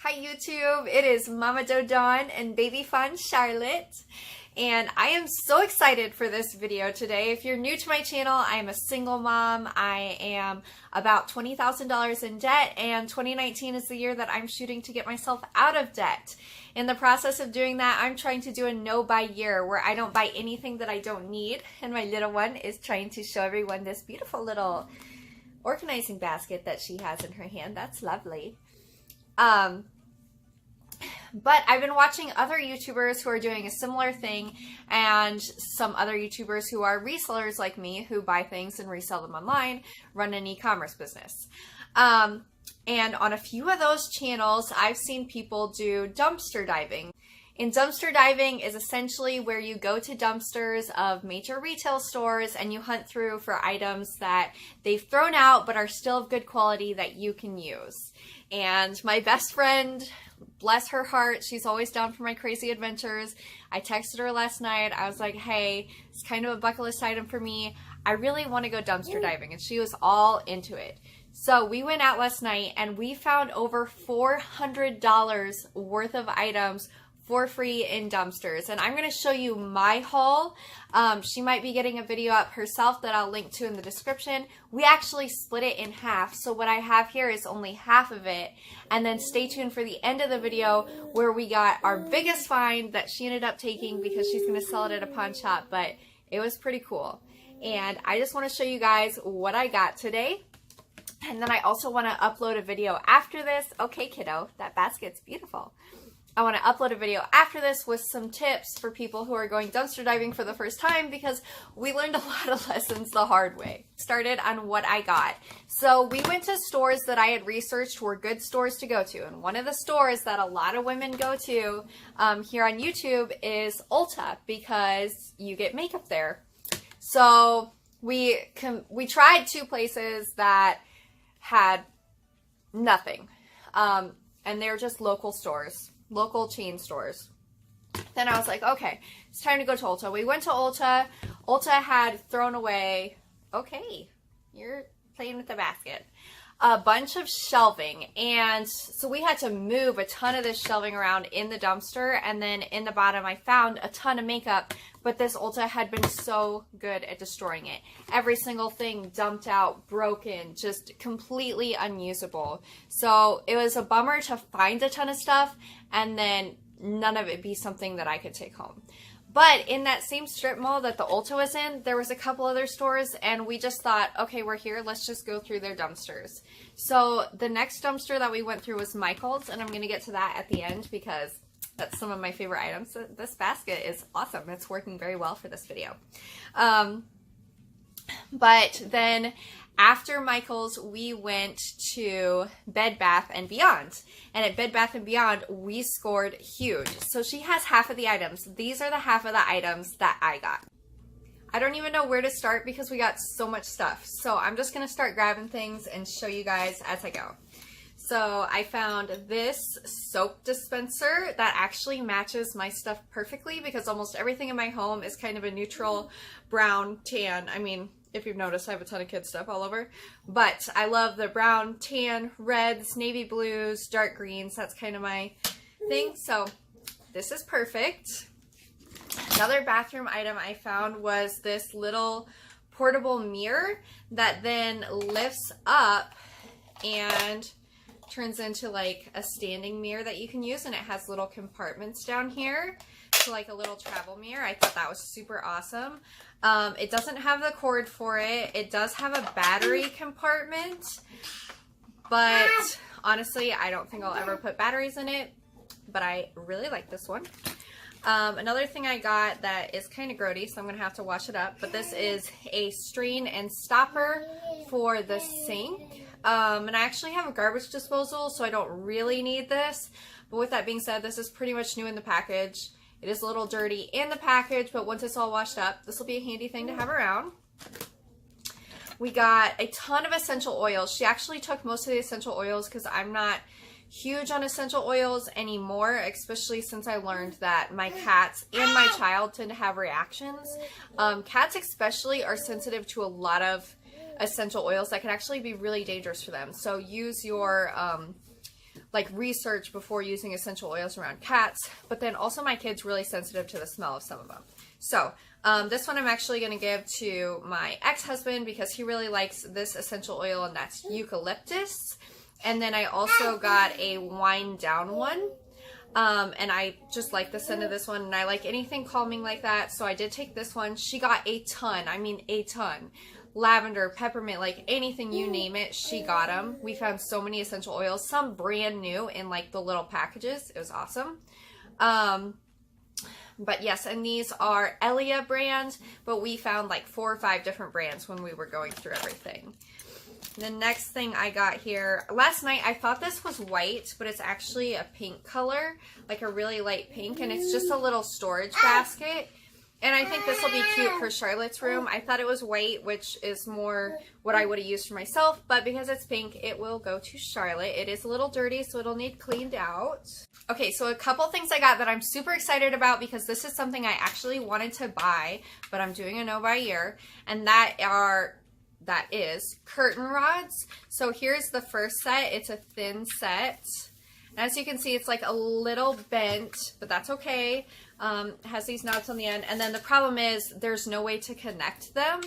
Hi YouTube, it is Mama Doe Dawn and Baby Fun Charlotte, and I am so excited for this video today. If you're new to my channel, I am a single mom. I am about $20,000 in debt, and 2019 is the year that I'm shooting to get myself out of debt. In the process of doing that, I'm trying to do a no-buy year where I don't buy anything that I don't need, and my little one is trying to show everyone this beautiful little organizing basket that she has in her hand. That's lovely. But I've been watching other YouTubers who are doing a similar thing, and some other YouTubers who are resellers like me who buy things and resell them online, run an e-commerce business. And on a few of those channels, I've seen people do dumpster diving. And dumpster diving is essentially where you go to dumpsters of major retail stores and you hunt through for items that they've thrown out but are still of good quality that you can use. And my best friend, bless her heart, she's always down for my crazy adventures. I texted her last night. I was like, hey, it's kind of a bucket list item for me. I really want to go dumpster diving. And she was all into it. So we went out last night and we found over $400 worth of items for free in dumpsters, and I'm going to show you my haul. She might be getting a video up herself that I'll link to in the description. We actually split it in half, so what I have here is only half of it, and then stay tuned for the end of the video where we got our biggest find that she ended up taking because she's going to sell it at a pawn shop, but it was pretty cool. And I just want to show you guys what I got today. And then I also want to upload a video after this. Okay, kiddo, that basket's beautiful. I want to upload a video after this with some tips for people who are going dumpster diving for the first time, because we learned a lot of lessons the hard way. Started on what I got. So we went to stores that I had researched were good stores to go to. And one of the stores that a lot of women go to here on YouTube is Ulta, because you get makeup there. So we tried two places that had nothing. And they were just local stores. Local chain stores. Then I was like, okay, it's time to go to Ulta. We went to Ulta. Ulta had thrown away, okay, you're playing with the basket, a bunch of shelving. And so we had to move a ton of this shelving around in the dumpster. And then in the bottom, I found a ton of makeup, but this Ulta had been so good at destroying it. Every single thing dumped out, broken, just completely unusable. So it was a bummer to find a ton of stuff and then none of it be something that I could take home. But in that same strip mall that the Ulta was in, there was a couple other stores, and we just thought, okay, we're here, let's just go through their dumpsters. So the next dumpster that we went through was Micheals, and I'm going to get to that at the end because that's some of my favorite items. This basket is awesome. It's working very well for this video. But then after Micheals, we went to Bed Bath & Beyond. And at Bed Bath & Beyond, we scored huge. So she has half of the items. These are the half of the items that I got. I don't even know where to start because we got so much stuff. So I'm just going to start grabbing things and show you guys as I go. So I found this soap dispenser that actually matches my stuff perfectly because almost everything in my home is kind of a neutral brown tan. I mean, if you've noticed, I have a ton of kids stuff all over. But I love the brown, tan, reds, navy blues, dark greens. That's kind of my thing. So this is perfect. Another bathroom item I found was this little portable mirror that then lifts up and turns into like a standing mirror that you can use, and it has little compartments down here, so like a little travel mirror. I thought that was super awesome. It doesn't have the cord for it. It does have a battery compartment, but honestly, I don't think I'll ever put batteries in it, but I really like this one. Another thing I got that is kind of grody, so I'm going to have to wash it up, but this is a strain and stopper for the sink. And I actually have a garbage disposal, so I don't really need this. But with that being said, this is pretty much new in the package. It is a little dirty in the package, but once it's all washed up, this will be a handy thing to have around. We got a ton of essential oils. She actually took most of the essential oils because I'm not huge on essential oils anymore, especially since I learned that my cats and my child tend to have reactions. Cats especially are sensitive to a lot of essential oils that can actually be really dangerous for them. So use your like research before using essential oils around cats, but then also my kid's really sensitive to the smell of some of them. So this one I'm actually going to give to my ex-husband because he really likes this essential oil, and that's eucalyptus. And then I also got a wind down one. And I just like the scent of this one, and I like anything calming like that. So I did take this one. She got a ton. I mean, a ton. Lavender, peppermint, like anything you name it, she got them. We found so many essential oils, some brand new in like the little packages. It was awesome. But yes, and these are Elia brand, but we found like 4 or 5 different brands when we were going through everything. The next thing I got here, last night I thought this was white, but it's actually a pink color, like a really light pink, and it's just a little storage basket. And I think this will be cute for Charlotte's room. I thought it was white, which is more what I would have used for myself, but because it's pink, it will go to Charlotte. It is a little dirty, so it'll need cleaned out. Okay, so a couple things I got that I'm super excited about because this is something I actually wanted to buy, but I'm doing a no buy year, and that is curtain rods. So here's the first set. It's a thin set. As you can see, it's like a little bent, but that's okay. It has these knobs on the end. And then the problem is there's no way to connect them.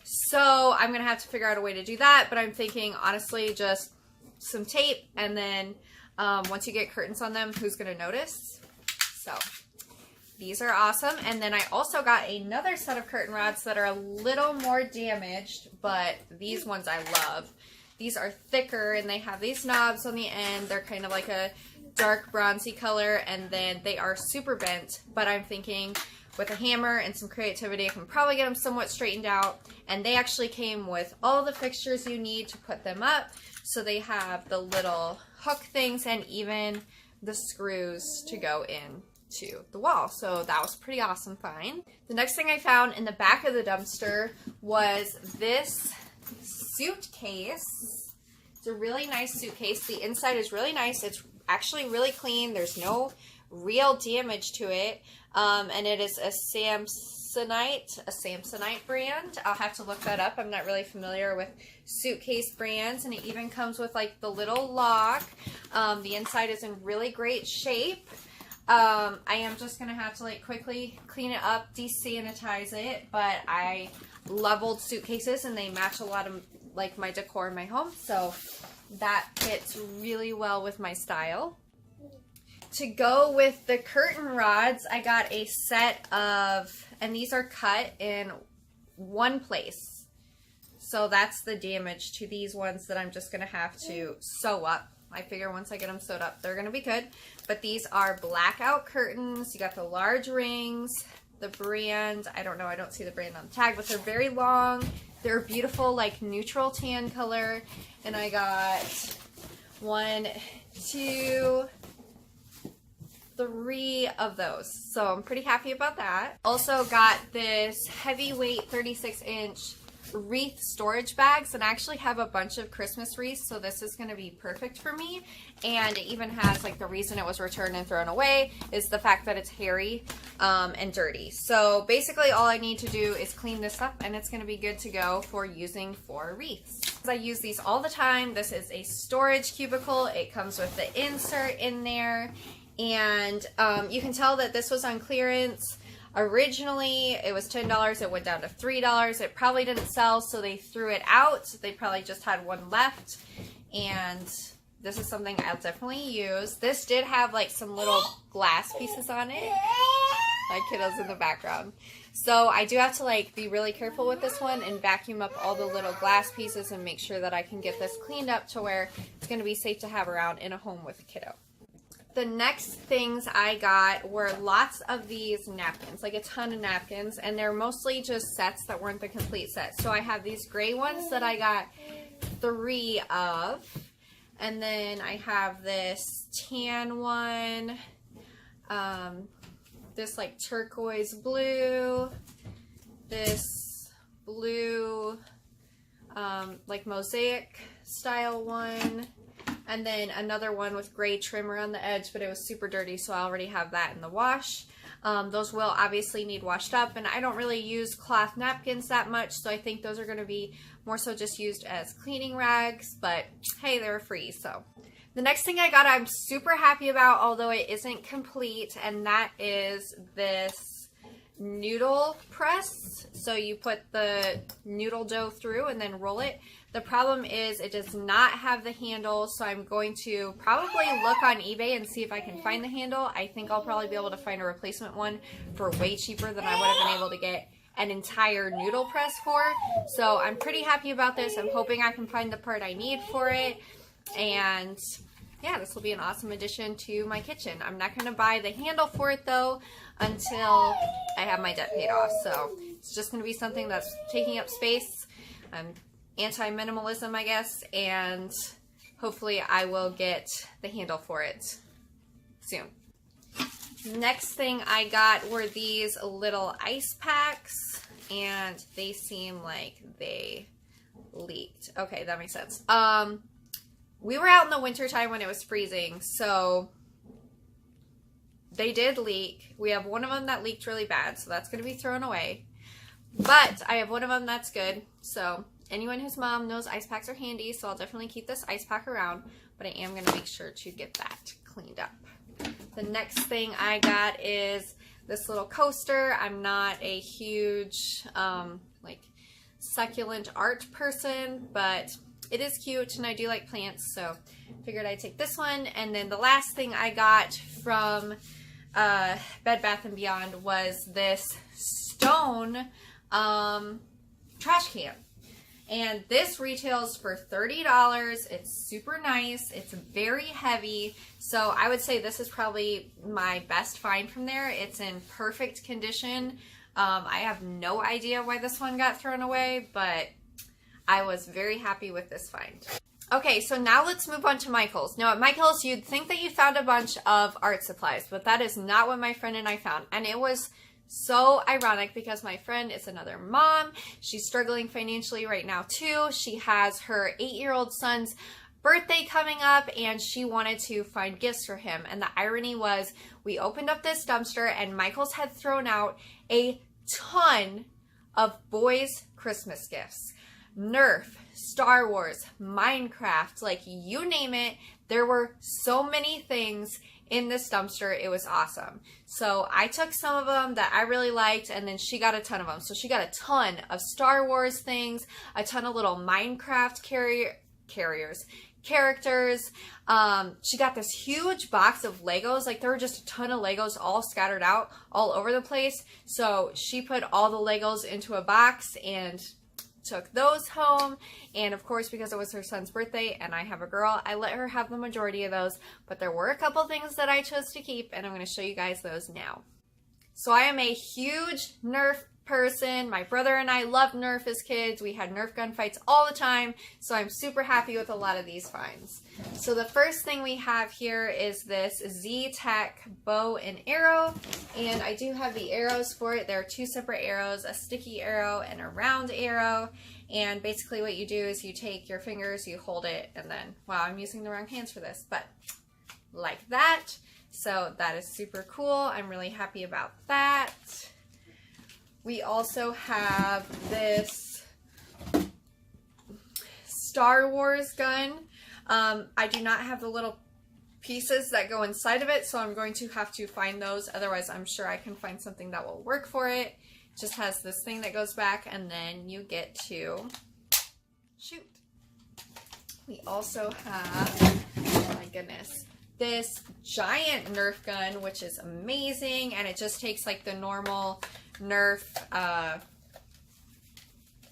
So I'm going to have to figure out a way to do that. But I'm thinking, honestly, just some tape. And then once you get curtains on them, who's going to notice? So these are awesome. And then I also got another set of curtain rods that are a little more damaged, but these ones I love. These are thicker and they have these knobs on the end. They're kind of like a dark bronzy color, and then they are super bent, but I'm thinking with a hammer and some creativity I can probably get them somewhat straightened out. And they actually came with all the fixtures you need to put them up. So they have the little hook things and even the screws to go in to the wall. So that was pretty awesome find. The next thing I found in the back of the dumpster was this suitcase. It's a really nice suitcase. The inside is really nice. It's actually really clean. There's no real damage to it. And it is a Samsonite brand. I'll have to look that up. I'm not really familiar with suitcase brands, and it even comes with like the little lock. The inside is in really great shape. I am just going to have to like quickly clean it up, desanitize it, but I love old suitcases and they match a lot of like my decor in my home, so that fits really well with my style. To go with the curtain rods, I got a set of, and these are cut in one place. So that's the damage to these ones that I'm just going to have to sew up. I figure once I get them sewed up, they're going to be good. But these are blackout curtains. You got the large rings, the brand, I don't know, I don't see the brand on the tag, but they're very long. They're beautiful, like neutral tan color. And I got 1, 2, 3 of those. So I'm pretty happy about that. Also got this heavyweight 36-inch wreath storage bags, and I actually have a bunch of Christmas wreaths, so this is going to be perfect for me. And it even has, like, the reason it was returned and thrown away is the fact that it's hairy and dirty. So basically all I need to do is clean this up and it's going to be good to go for using for wreaths. I use these all the time. This is a storage cubicle. It comes with the insert in there, and you can tell that this was on clearance. Originally, it was $10. It went down to $3. It probably didn't sell, so they threw it out. They probably just had one left, and this is something I'll definitely use. This did have like some little glass pieces on it. My kiddo's in the background. So I do have to like be really careful with this one and vacuum up all the little glass pieces and make sure that I can get this cleaned up to where it's going to be safe to have around in a home with a kiddo. The next things I got were lots of these napkins, like a ton of napkins, and they're mostly just sets that weren't the complete set. So I have these gray ones that I got 3 of, and then I have this tan one, this like turquoise blue, this blue like mosaic style one, and then another one with gray trim around the edge, but it was super dirty, so I already have that in the wash. Those will obviously need washed up, and I don't really use cloth napkins that much, so I think those are going to be more so just used as cleaning rags, but hey, they were free, so The next thing I got I'm super happy about, although it isn't complete, and that is this noodle press. So you put the noodle dough through and then roll it. The problem is it does not have the handle, so I'm going to probably look on eBay and see if I can find the handle. I think I'll probably be able to find a replacement one for way cheaper than I would have been able to get an entire noodle press for. So I'm pretty happy about this. I'm hoping I can find the part I need for it, and yeah, this will be an awesome addition to my kitchen. I'm not going to buy the handle for it though until I have my debt paid off. So it's just going to be something that's taking up space. Anti-minimalism, I guess, and hopefully I will get the handle for it soon. Next thing I got were these little ice packs, and they seem like they leaked. Okay, that makes sense. We were out in the winter time when it was freezing, so they did leak. We have one of them that leaked really bad, so that's going to be thrown away. But I have one of them that's good, so anyone whose mom knows ice packs are handy, so I'll definitely keep this ice pack around, but I am going to make sure to get that cleaned up. The next thing I got is this little coaster. I'm not a huge, like, succulent art person, but it is cute, and I do like plants, so figured I'd take this one. And then the last thing I got from Bed Bath & Beyond was this stone trash can. And this retails for $30. It's super nice. It's very heavy. So I would say this is probably my best find from there. It's in perfect condition. I have no idea why this one got thrown away, but I was very happy with this find. Okay, so now let's move on to Micheals. Now at Micheals, you'd think that you found a bunch of art supplies, but that is not what my friend and I found. And it was so ironic because my friend is another mom. She's struggling financially right now too. She has her 8-year-old son's birthday coming up, and she wanted to find gifts for him. And the irony was, we opened up this dumpster and Micheals had thrown out a ton of boys' Christmas gifts. Nerf, Star Wars, Minecraft, like you name it. There were so many things in this dumpster. It was awesome. So I took some of them that I really liked, and then she got a ton of them. So she got a ton of Star Wars things, a ton of little Minecraft characters. She got this huge box of Legos. Like there were just a ton of Legos all scattered out all over the place. So she put all the Legos into a box and took those home. And of course, because it was her son's birthday and I have a girl, I let her have the majority of those, but there were a couple things that I chose to keep, and I'm going to show you guys those now. So I am a huge Nerf person. My brother and I loved Nerf as kids. We had Nerf gun fights all the time, so I'm super happy with a lot of these finds. So the first thing we have here is this Z-Tech bow and arrow, and I do have the arrows for it. There are two separate arrows, a sticky arrow and a round arrow, and basically what you do is you take your fingers, you hold it, and then, wow, I'm using the wrong hands for this, but like that. So that is super cool. I'm really happy about that. We also have this Star Wars gun. I do not have the little pieces that go inside of it, so I'm going to have to find those. Otherwise, I'm sure I can find something that will work for it. It just has this thing that goes back, and then you get to shoot. We also have, oh my goodness, this giant Nerf gun, which is amazing, and it just takes like the normal Nerf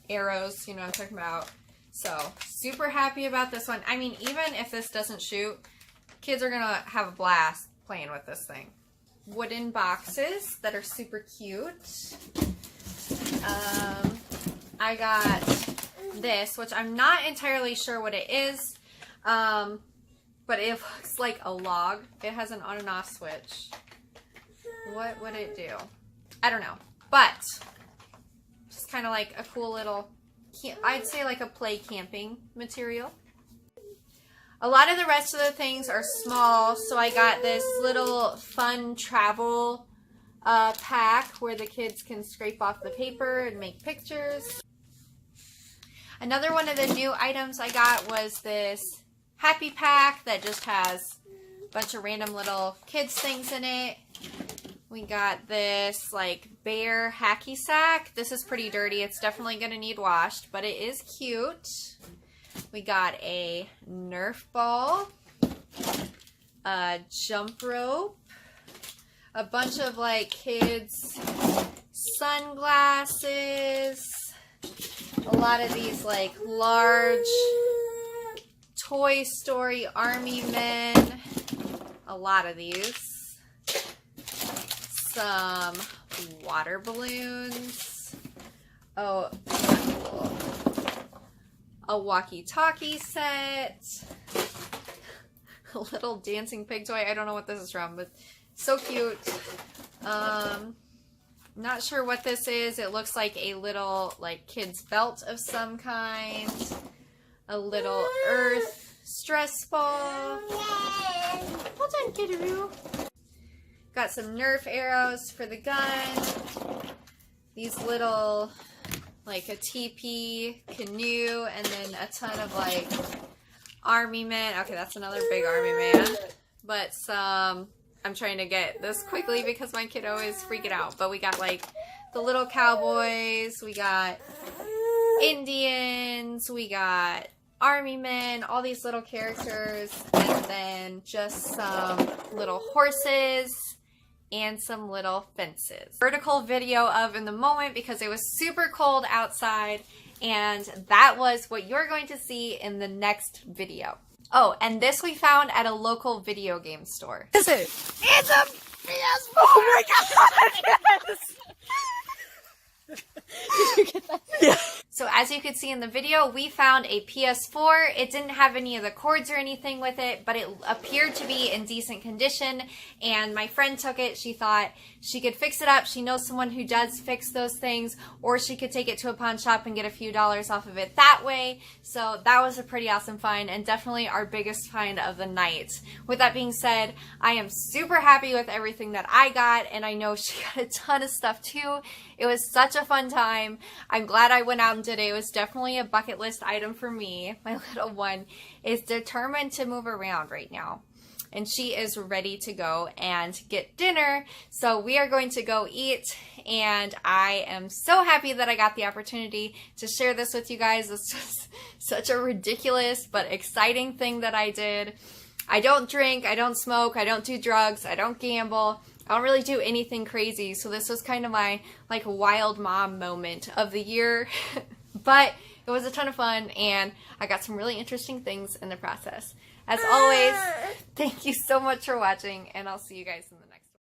arrows, you know what I'm talking about. So super happy about this one. I mean, even if this doesn't shoot, kids are gonna have a blast playing with this thing. Wooden boxes that are super cute. I got this, which I'm not entirely sure what it is, but it looks like a log. It has an on and off switch. What would it do? I don't know. But just kind of like a cool little, I'd say like a play camping material. A lot of the rest of the things are small, so I got this little fun travel pack where the kids can scrape off the paper and make pictures. Another one of the new items I got was this Happy Pack that just has a bunch of random little kids things in it. We got this like bear hacky sack. This is pretty dirty. It's definitely going to need washed, but it is cute. We got a Nerf ball, a jump rope, a bunch of like kids sunglasses, a lot of these like large Toy Story Army men, a lot of these. Some water balloons. Oh, cool. A walkie-talkie set. A little dancing pig toy. I don't know what this is from, but so cute. Not sure what this is. It looks like a little like kid's belt of some kind. A little earth stress ball. Hold on, kiddaroo. Got some Nerf arrows for the gun. These little, like a teepee, canoe, and then a ton of like army men. Okay, that's another big army man. But some, I'm trying to get this quickly because my kiddo is freaking out. But we got like the little cowboys. We got Indians. We got army men. All these little characters. And then just some little horses. And some little fences. Vertical video of in the moment because it was super cold outside, and that was what you're going to see in the next video. Oh, and this we found at a local video game store. What is it? It's a PS4! Oh my god! Yes! Did you get that? Yeah. So as you could see in the video, we found a PS4. It didn't have any of the cords or anything with it, but it appeared to be in decent condition. And my friend took it. She thought she could fix it up. She knows someone who does fix those things, or she could take it to a pawn shop and get a few dollars off of it that way. So that was a pretty awesome find, and definitely our biggest find of the night. With that being said, I am super happy with everything that I got, and I know she got a ton of stuff too. It was such a fun time. I'm glad I went out and did it. It was definitely a bucket list item for me. My little one is determined to move around right now. And she is ready to go and get dinner. So we are going to go eat. And I am so happy that I got the opportunity to share this with you guys. It's just such a ridiculous but exciting thing that I did. I don't drink, I don't smoke, I don't do drugs, I don't gamble. I don't really do anything crazy, so this was kind of my like wild mom moment of the year. But it was a ton of fun, and I got some really interesting things in the process. As always, thank you so much for watching, and I'll see you guys in the next one.